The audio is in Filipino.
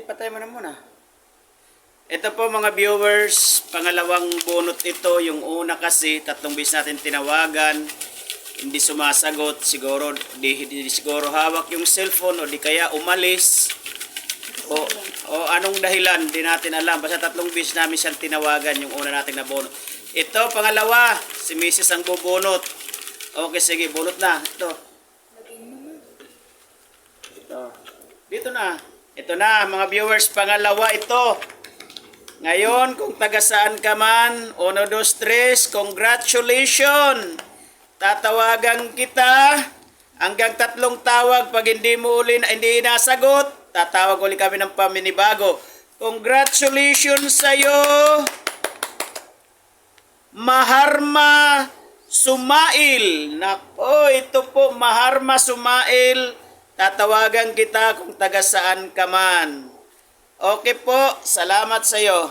patay mo na muna. Ito po mga viewers, pangalawang bunot ito. Yung una kasi, 3 beses natin tinawagan. Hindi sumasagot. Siguro, di siguro hawak yung cellphone o di kaya umalis. O anong dahilan, di natin alam. Basta 3 beses namin siyang tinawagan yung una nating nabunot. Ito, pangalawa, si Mrs. ang bubunot. Okay, sige, bunot na. Ito. Dito na. Ito na, mga viewers, pangalawa ito. Ngayon, kung taga saan ka man, 1, 2, 3, congratulations! Tatawagan kita hanggang 3 tawag. Pag hindi mo uli, hindi nasagot, tatawag uli kami ng paminibago. Congratulations sa'yo, Maharma Sumail. Nako, ito po, Maharma Sumail. Tatawagan kita kung taga saan ka man. Okay po, salamat sa iyo.